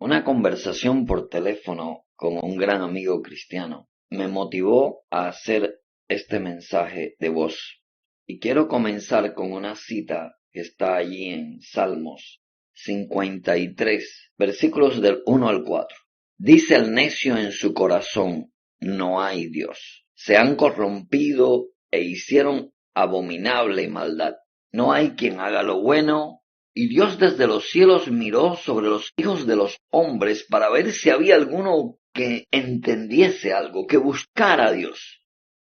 Una conversación por teléfono con un gran amigo cristiano me motivó a hacer este mensaje de voz. Y quiero comenzar con una cita que está allí en Salmos 53, versículos del 1 al 4. Dice el necio en su corazón: no hay Dios. Se han corrompido e hicieron abominable maldad. No hay quien haga lo bueno. Y Dios desde los cielos miró sobre los hijos de los hombres para ver si había alguno que entendiese algo, que buscara a Dios.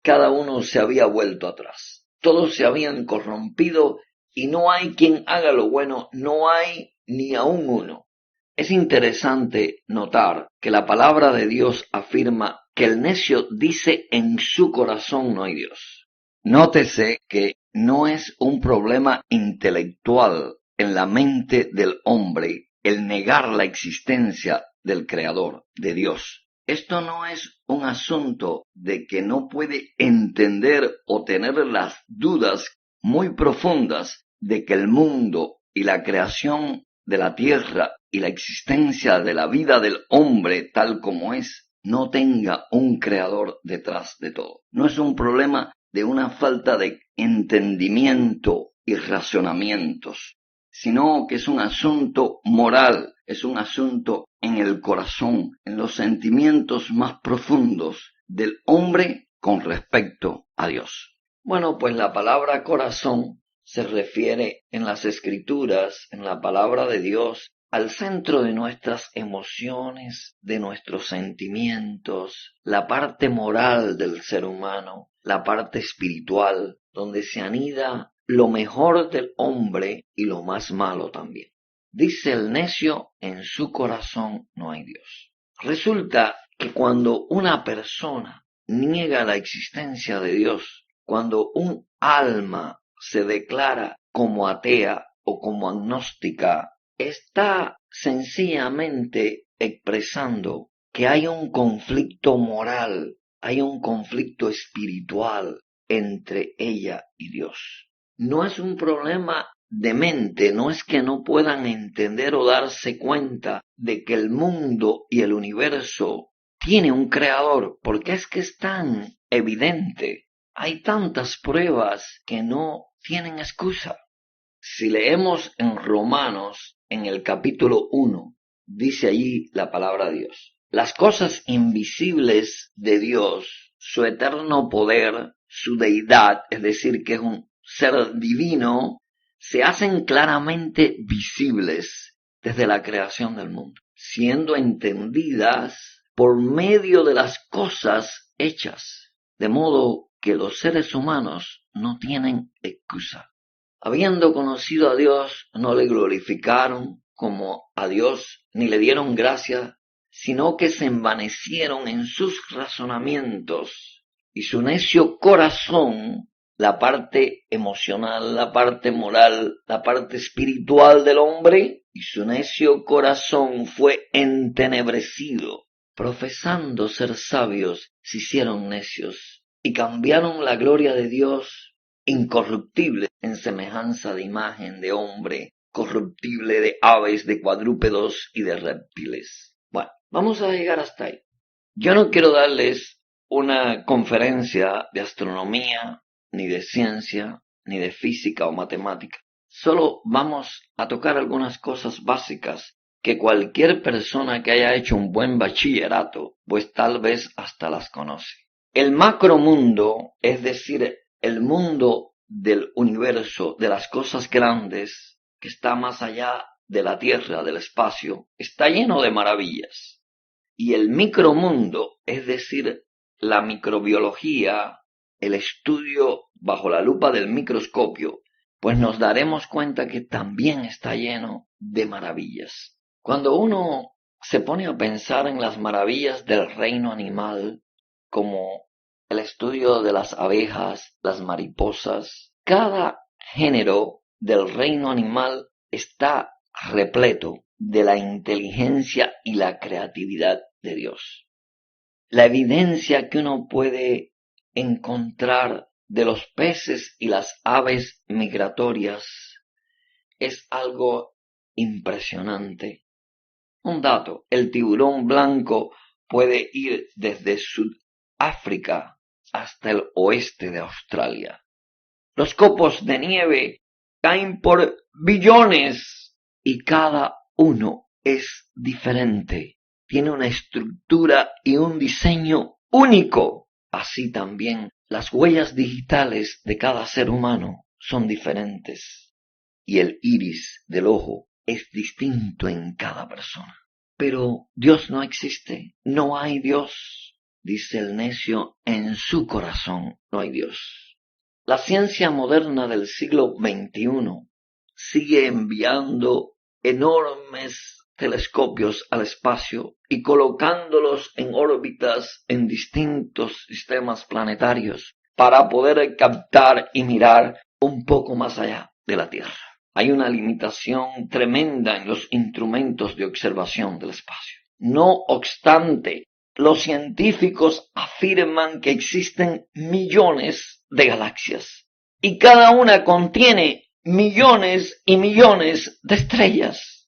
Cada uno se había vuelto atrás. Todos se habían corrompido y no hay quien haga lo bueno, no hay ni aun uno. Es interesante notar que la palabra de Dios afirma que el necio dice en su corazón no hay Dios. Nótese que no es un problema intelectual en la mente del hombre el negar la existencia del Creador, de Dios. Esto no es un asunto de que no puede entender o tener las dudas muy profundas de que el mundo y la creación de la tierra y la existencia de la vida del hombre tal como es no tenga un creador detrás de todo. No es un problema de una falta de entendimiento y razonamientos, sino que es un asunto moral, es un asunto en el corazón, en los sentimientos más profundos del hombre con respecto a Dios. Bueno, pues la palabra corazón se refiere en las Escrituras, en la palabra de Dios, al centro de nuestras emociones, de nuestros sentimientos, la parte moral del ser humano, la parte espiritual, donde se anida lo mejor del hombre y lo más malo también. Dice el necio: en su corazón no hay Dios. Resulta que cuando una persona niega la existencia de Dios, cuando un alma se declara como atea o como agnóstica, está sencillamente expresando que hay un conflicto moral, hay un conflicto espiritual entre ella y Dios. No es un problema de mente, no es que no puedan entender o darse cuenta de que el mundo y el universo tiene un creador, porque es que es tan evidente. Hay tantas pruebas que no tienen excusa. Si leemos en Romanos, en el capítulo 1, dice allí la palabra de Dios: las cosas invisibles de Dios, su eterno poder, su deidad, es decir, que es un ser divino, se hacen claramente visibles desde la creación del mundo, siendo entendidas por medio de las cosas hechas, de modo que los seres humanos no tienen excusa. Habiendo conocido a Dios, no le glorificaron como a Dios, ni le dieron gracia, sino que se envanecieron en sus razonamientos, y su necio corazón, la parte emocional, la parte moral, la parte espiritual del hombre, y su necio corazón fue entenebrecido. Profesando ser sabios, se hicieron necios, y cambiaron la gloria de Dios, incorruptible, en semejanza de imagen de hombre, corruptible, de aves, de cuadrúpedos y de reptiles. Bueno, vamos a llegar hasta ahí. Yo no quiero darles una conferencia de astronomía, ni de ciencia, ni de física o matemática. Solo vamos a tocar algunas cosas básicas que cualquier persona que haya hecho un buen bachillerato, pues tal vez hasta las conoce. El macromundo, es decir, el mundo del universo, de las cosas grandes, que está más allá de la Tierra, del espacio, está lleno de maravillas. Y el micromundo, es decir, la microbiología, el estudio bajo la lupa del microscopio, pues nos daremos cuenta que también está lleno de maravillas. Cuando uno se pone a pensar en las maravillas del reino animal, como el estudio de las abejas, las mariposas, cada género del reino animal está repleto de la inteligencia y la creatividad de Dios. La evidencia que uno puede encontrar de los peces y las aves migratorias es algo impresionante. Un dato, el tiburón blanco puede ir desde Sudáfrica hasta el oeste de Australia. Los copos de nieve caen por billones y cada uno es diferente. Tiene una estructura y un diseño único. Así también las huellas digitales de cada ser humano son diferentes y el iris del ojo es distinto en cada persona. Pero Dios no existe, no hay Dios, dice el necio en su corazón, no hay Dios. La ciencia moderna del siglo XXI sigue enviando enormes telescopios al espacio y colocándolos en órbitas en distintos sistemas planetarios para poder captar y mirar un poco más allá de la Tierra. Hay una limitación tremenda en los instrumentos de observación del espacio. No obstante, los científicos afirman que existen millones de galaxias y cada una contiene millones y millones de estrellas.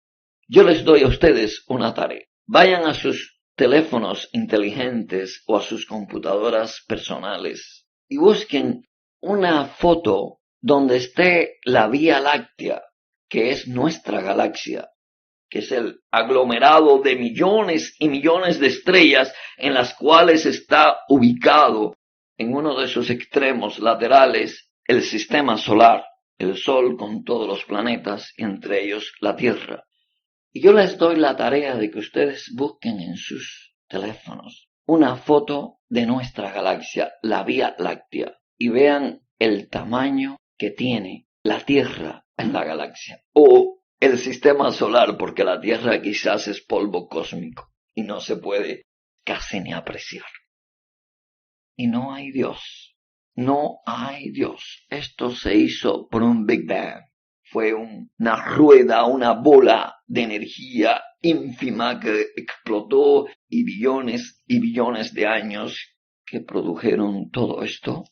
Yo les doy a ustedes una tarea. Vayan a sus teléfonos inteligentes o a sus computadoras personales y busquen una foto donde esté la Vía Láctea, que es nuestra galaxia, que es el aglomerado de millones y millones de estrellas en las cuales está ubicado en uno de sus extremos laterales el sistema solar, el Sol con todos los planetas y entre ellos la Tierra. Y yo les doy la tarea de que ustedes busquen en sus teléfonos una foto de nuestra galaxia, la Vía Láctea, y vean el tamaño que tiene la Tierra en la galaxia, o el sistema solar, porque la Tierra quizás es polvo cósmico y no se puede casi ni apreciar. Y no hay Dios, no hay Dios. Esto se hizo por un Big Bang. Fue una rueda, una bola de energía ínfima que explotó y billones de años que produjeron todo esto.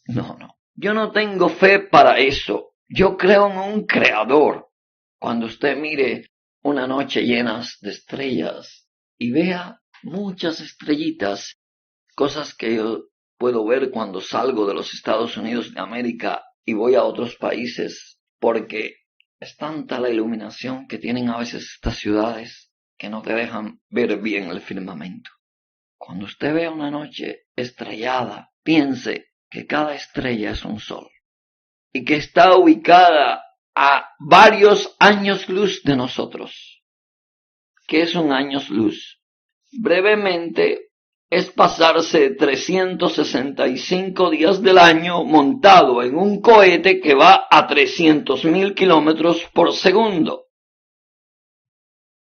No. Yo no tengo fe para eso. Yo creo en un creador. Cuando usted mire una noche llena de estrellas y vea muchas estrellitas, cosas que yo puedo ver cuando salgo de los Estados Unidos de América y voy a otros países, porque es tanta la iluminación que tienen a veces estas ciudades que no te dejan ver bien el firmamento. Cuando usted vea una noche estrellada, piense que cada estrella es un sol y que está ubicada a varios años luz de nosotros. ¿Qué es un años luz? Brevemente, es pasarse 365 días del año montado en un cohete que va a 300.000 kilómetros por segundo.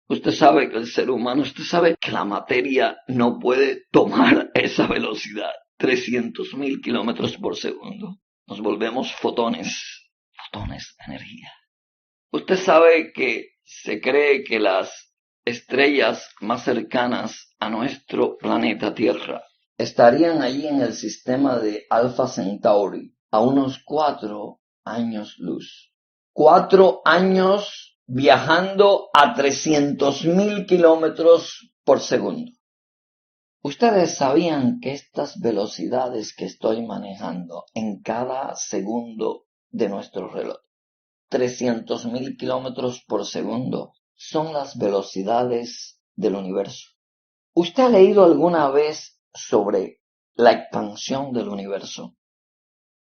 Usted sabe que el ser humano, usted sabe que la materia no puede tomar esa velocidad, 300.000 kilómetros por segundo. Nos volvemos fotones de energía. Usted sabe que se cree que las estrellas más cercanas a nuestro planeta Tierra estarían allí en el sistema de Alpha Centauri, a unos 4 años luz. 4 años viajando a 300.000 kilómetros por segundo. Ustedes sabían que estas velocidades que estoy manejando en cada segundo de nuestro reloj, 300.000 kilómetros por segundo, son las velocidades del universo. ¿Usted ha leído alguna vez sobre la expansión del universo?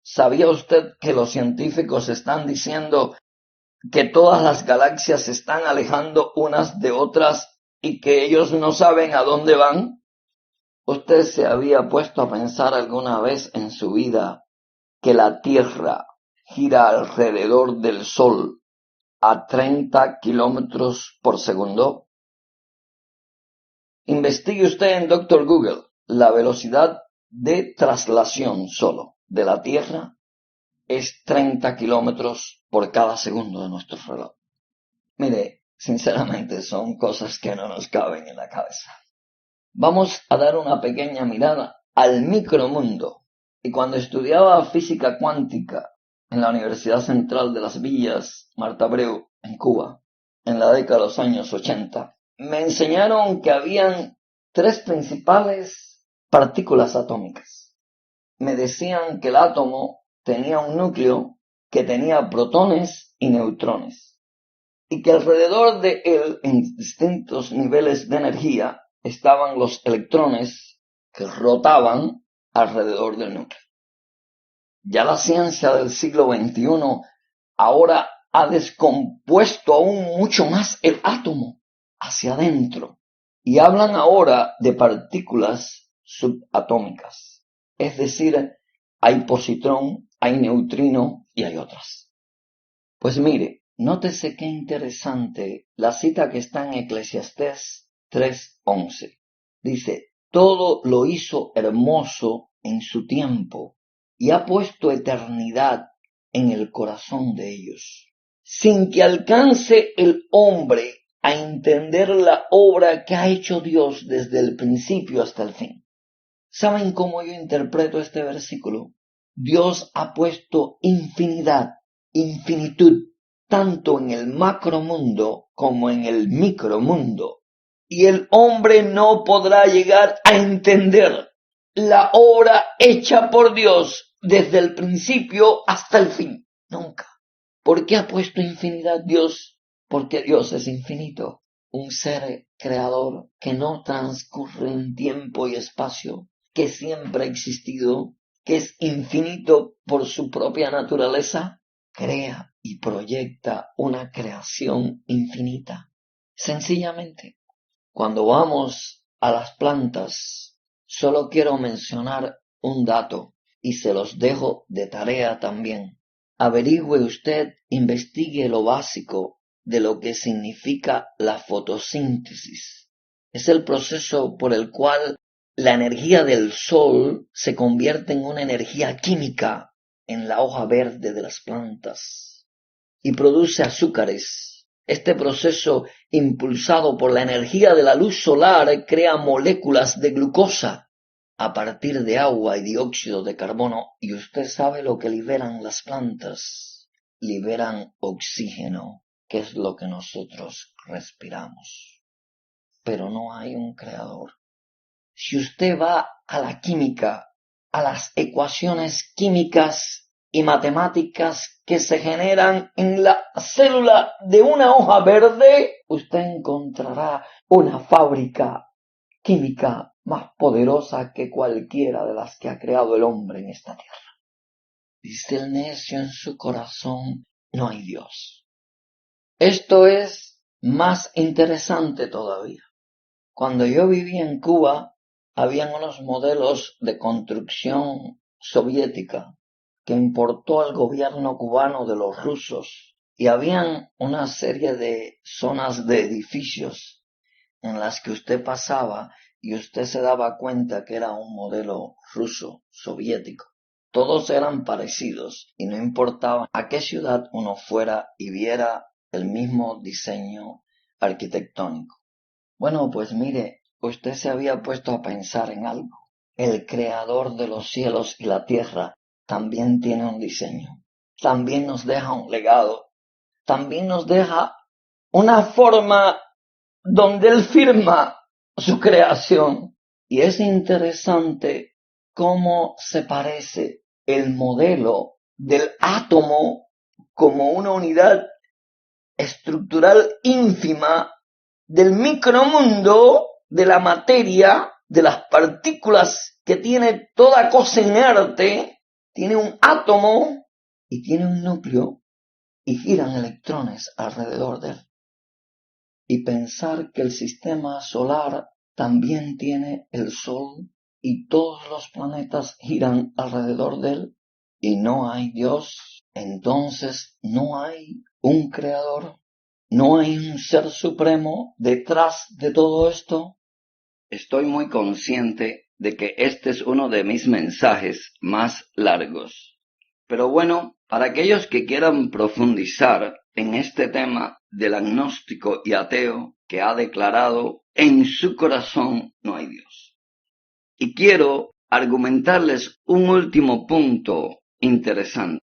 ¿Sabía usted que los científicos están diciendo que todas las galaxias se están alejando unas de otras y que ellos no saben a dónde van? ¿Usted se había puesto a pensar alguna vez en su vida que la Tierra gira alrededor del Sol a 30 kilómetros por segundo? Investigue usted en Dr. Google la velocidad de traslación solo de la Tierra es 30 kilómetros por cada segundo de nuestro reloj. Mire, sinceramente son cosas que no nos caben en la cabeza. Vamos a dar una pequeña mirada al micromundo. Y cuando estudiaba física cuántica en la Universidad Central de Las Villas, Marta Abreu, en Cuba, en la década de los años 80, me enseñaron que habían tres principales partículas atómicas. Me decían que el átomo tenía un núcleo que tenía protones y neutrones, y que alrededor de él, en distintos niveles de energía, estaban los electrones que rotaban alrededor del núcleo. Ya la ciencia del siglo XXI ahora ha descompuesto aún mucho más el átomo hacia adentro y hablan ahora de partículas subatómicas. Es decir, hay positrón, hay neutrino y hay otras. Pues mire, nótese qué interesante la cita que está en Eclesiastés 3:11. Dice, todo lo hizo hermoso en su tiempo y ha puesto eternidad en el corazón de ellos, sin que alcance el hombre a entender la obra que ha hecho Dios desde el principio hasta el fin. ¿Saben cómo yo interpreto este versículo? Dios ha puesto infinidad, infinitud, tanto en el macromundo como en el micromundo. Y el hombre no podrá llegar a entender la obra hecha por Dios desde el principio hasta el fin. Nunca. ¿Por qué ha puesto infinidad Dios? Porque Dios es infinito. Un ser creador que no transcurre en tiempo y espacio, que siempre ha existido, que es infinito por su propia naturaleza, crea y proyecta una creación infinita. Sencillamente, cuando vamos a las plantas, solo quiero mencionar un dato y se los dejo de tarea también. Averigüe usted, investigue lo básico de lo que significa la fotosíntesis. Es el proceso por el cual la energía del sol se convierte en una energía química en la hoja verde de las plantas y produce azúcares. Este proceso, impulsado por la energía de la luz solar, crea moléculas de glucosa a partir de agua y dióxido de carbono. Y usted sabe lo que liberan las plantas. Liberan oxígeno, que es lo que nosotros respiramos. Pero no hay un creador. Si usted va a la química, a las ecuaciones químicas y matemáticas que se generan en la célula de una hoja verde, usted encontrará una fábrica química más poderosa que cualquiera de las que ha creado el hombre en esta tierra. Dice el necio en su corazón, no hay Dios. Esto es más interesante todavía. Cuando yo vivía en Cuba, habían unos modelos de construcción soviética que importó el gobierno cubano de los rusos, y habían una serie de zonas de edificios en las que usted pasaba y usted se daba cuenta que era un modelo ruso, soviético. Todos eran parecidos y no importaba a qué ciudad uno fuera y viera el mismo diseño arquitectónico. Bueno, pues mire, usted se había puesto a pensar en algo. El creador de los cielos y la tierra también tiene un diseño, también nos deja un legado, también nos deja una forma donde él firma su creación. Y es interesante cómo se parece el modelo del átomo como una unidad estructural ínfima del micromundo, de la materia, de las partículas que tiene toda cosa inerte. Tiene un átomo y tiene un núcleo y giran electrones alrededor de él. Y pensar que el sistema solar también tiene el Sol y todos los planetas giran alrededor de él y no hay Dios, entonces no hay un creador, no hay un ser supremo detrás de todo esto. Estoy muy consciente de que este es uno de mis mensajes más largos. Pero bueno, para aquellos que quieran profundizar en este tema del agnóstico y ateo que ha declarado en su corazón no hay Dios. Y quiero argumentarles un último punto interesante.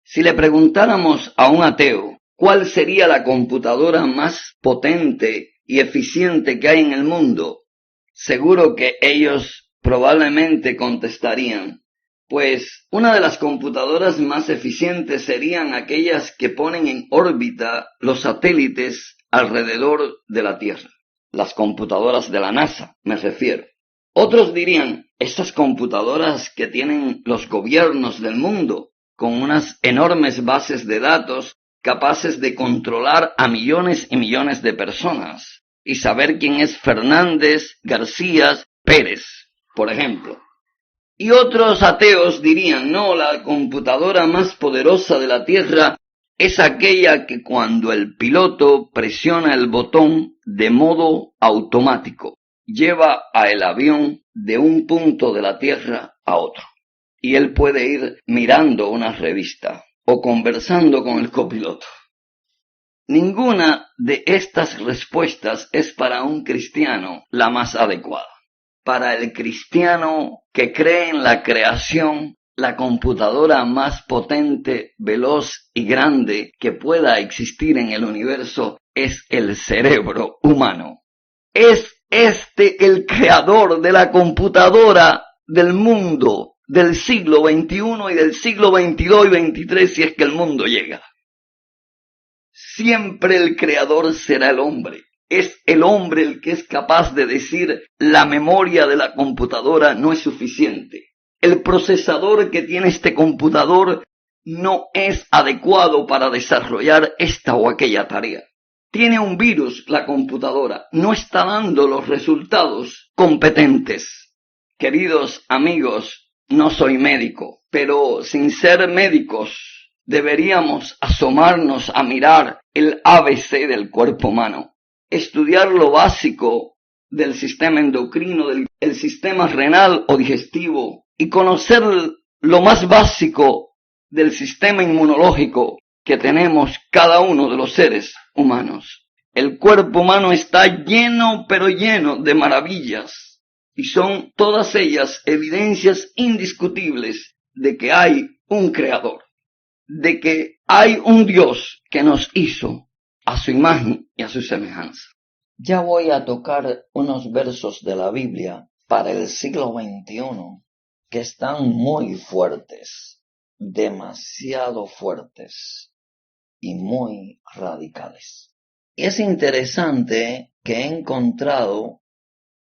Si le preguntáramos a un ateo cuál sería la computadora más potente y eficiente que hay en el mundo, seguro que ellos probablemente contestarían, pues una de las computadoras más eficientes serían aquellas que ponen en órbita los satélites alrededor de la Tierra. Las computadoras de la NASA, me refiero. Otros dirían, estas computadoras que tienen los gobiernos del mundo, con unas enormes bases de datos capaces de controlar a millones y millones de personas y saber quién es Fernández, García, Pérez, por ejemplo. Y otros ateos dirían, no, la computadora más poderosa de la Tierra es aquella que cuando el piloto presiona el botón de modo automático, lleva al avión de un punto de la Tierra a otro. Y él puede ir mirando una revista o conversando con el copiloto. Ninguna de estas respuestas es para un cristiano la más adecuada. Para el cristiano que cree en la creación, la computadora más potente, veloz y grande que pueda existir en el universo es el cerebro humano. Es este el creador de la computadora del mundo del siglo XXI y del siglo XXII y XXIII si es que el mundo llega. Siempre el creador será el hombre. Es el hombre el que es capaz de decir la memoria de la computadora no es suficiente. El procesador que tiene este computador no es adecuado para desarrollar esta o aquella tarea. Tiene un virus la computadora, no está dando los resultados competentes. Queridos amigos, no soy médico, pero sin ser médicos deberíamos asomarnos a mirar el ABC del cuerpo humano, estudiar lo básico del sistema endocrino, del sistema renal o digestivo y conocer lo más básico del sistema inmunológico que tenemos cada uno de los seres humanos. El cuerpo humano está lleno, pero lleno de maravillas y son todas ellas evidencias indiscutibles de que hay un creador, de que hay un Dios que nos hizo a su imagen y a su semejanza. Ya voy a tocar unos versos de la Biblia para el siglo XXI que están muy fuertes, demasiado fuertes y muy radicales. Y es interesante que he encontrado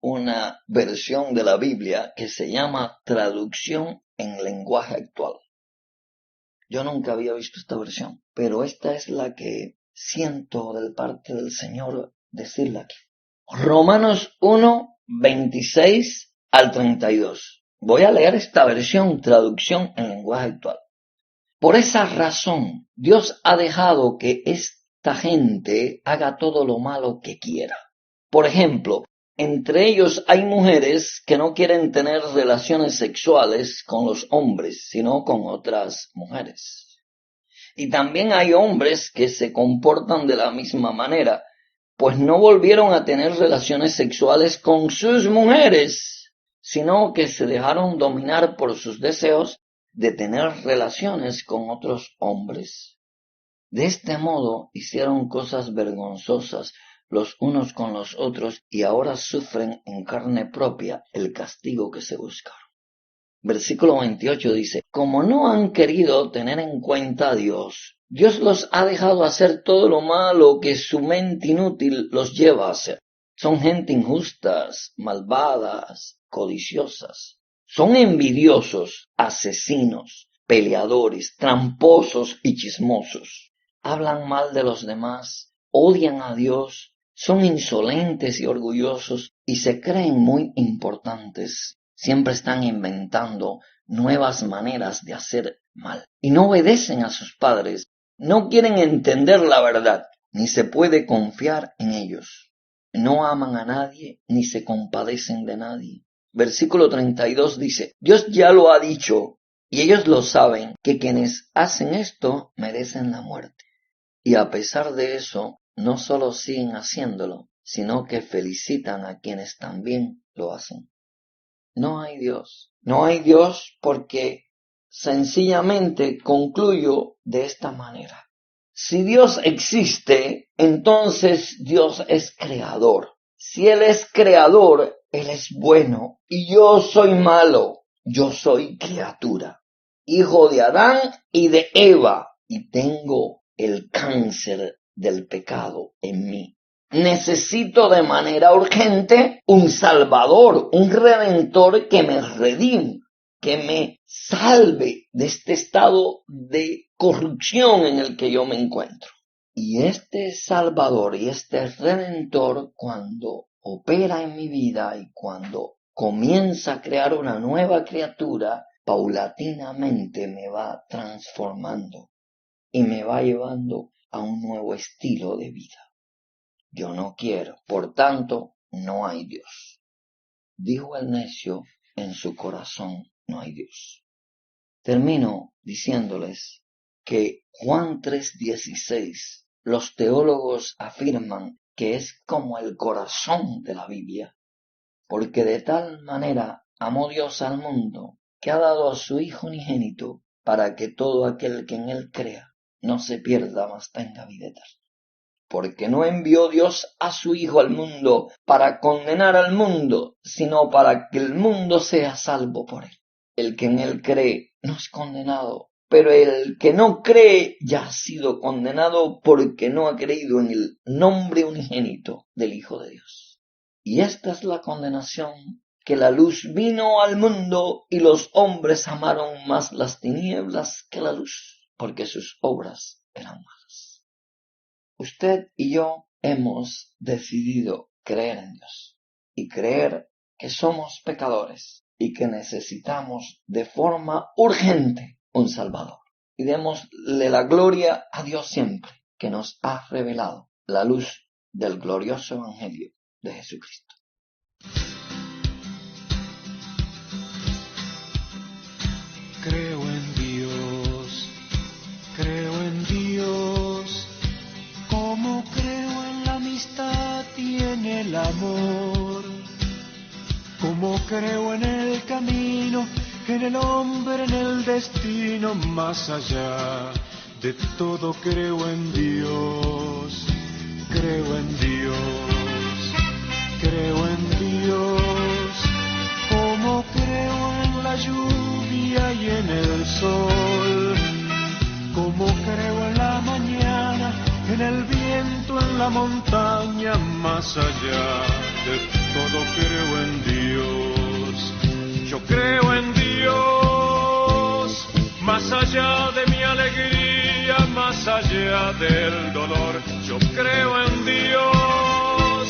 una versión de la Biblia que se llama Traducción en lenguaje actual. Yo nunca había visto esta versión, pero esta es la que siento de parte del Señor decirla aquí. Romanos 1, 26 al 32. Voy a leer esta versión, traducción en lenguaje actual. Por esa razón, Dios ha dejado que esta gente haga todo lo malo que quiera. Por ejemplo, entre ellos hay mujeres que no quieren tener relaciones sexuales con los hombres, sino con otras mujeres. Y también hay hombres que se comportan de la misma manera, pues no volvieron a tener relaciones sexuales con sus mujeres, sino que se dejaron dominar por sus deseos de tener relaciones con otros hombres. De este modo hicieron cosas vergonzosas los unos con los otros y ahora sufren en carne propia el castigo que se buscaron. Versículo 28 dice, como no han querido tener en cuenta a Dios, Dios los ha dejado hacer todo lo malo que su mente inútil los lleva a hacer. Son gente injustas, malvadas, codiciosas. Son envidiosos, asesinos, peleadores, tramposos y chismosos. Hablan mal de los demás, odian a Dios, son insolentes y orgullosos y se creen muy importantes. Siempre están inventando nuevas maneras de hacer mal y no obedecen a sus padres. No quieren entender la verdad, ni se puede confiar en ellos. No aman a nadie, ni se compadecen de nadie. Versículo 32 dice, Dios ya lo ha dicho, y ellos lo saben, que quienes hacen esto merecen la muerte. Y a pesar de eso, no solo siguen haciéndolo, sino que felicitan a quienes también lo hacen. No hay Dios. No hay Dios porque sencillamente concluyo de esta manera. Si Dios existe, entonces Dios es creador. Si Él es creador, Él es bueno y yo soy malo. Yo soy criatura, hijo de Adán y de Eva, y tengo el cáncer del pecado en mí. Necesito de manera urgente un Salvador, un Redentor que me redime, que me salve de este estado de corrupción en el que yo me encuentro. Y este Salvador y este Redentor, cuando opera en mi vida y cuando comienza a crear una nueva criatura, paulatinamente me va transformando y me va llevando a un nuevo estilo de vida. Yo no quiero, por tanto, no hay Dios. Dijo el necio en su corazón, no hay Dios. Termino diciéndoles que Juan 3:16, los teólogos afirman que es como el corazón de la Biblia, porque de tal manera amó Dios al mundo que ha dado a su Hijo unigénito para que todo aquel que en él crea no se pierda, mas tenga vida eterna. Porque no envió Dios a su Hijo al mundo para condenar al mundo, sino para que el mundo sea salvo por él. El que en él cree no es condenado, pero el que no cree ya ha sido condenado porque no ha creído en el nombre unigénito del Hijo de Dios. Y esta es la condenación, que la luz vino al mundo y los hombres amaron más las tinieblas que la luz, porque sus obras eran malas. Usted y yo hemos decidido creer en Dios y creer que somos pecadores y que necesitamos de forma urgente un Salvador. Y démosle la gloria a Dios siempre, que nos ha revelado la luz del glorioso Evangelio de Jesucristo. Creo en Dios, creo en Dios, como creo en la amistad y en el amor, como creo en el camino, en el hombre, en el destino, más allá de todo creo en Dios, creo en Dios, creo en Dios, como creo en la lluvia y en el sol, como creo en la mañana, en el viento, en la montaña, más allá de todo creo en Dios. Yo creo en Dios, más allá de mi alegría, más allá del dolor. Yo creo en Dios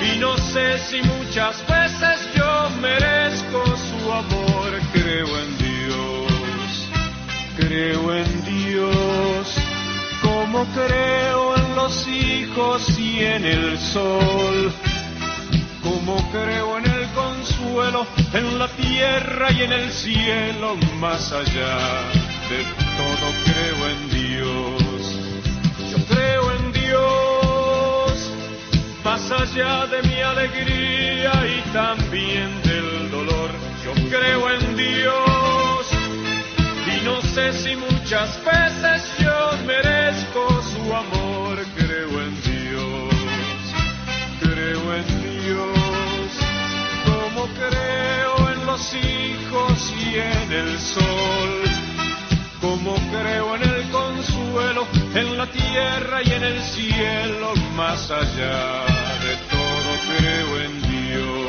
y no sé si muchas veces yo merezco su amor. Creo en Dios, creo en Dios, como creo en los hijos y en el sol, como creo en el consuelo, en la tierra y en el cielo, más allá de todo creo en Dios. Yo creo en Dios, más allá de mi alegría y también del dolor. Yo creo en Dios y no sé si muchas veces yo merezco su amor. Creo en Dios, creo en Dios, como creo en los hijos y en el sol, como creo en el consuelo, en la tierra y en el cielo, más allá de todo creo en Dios.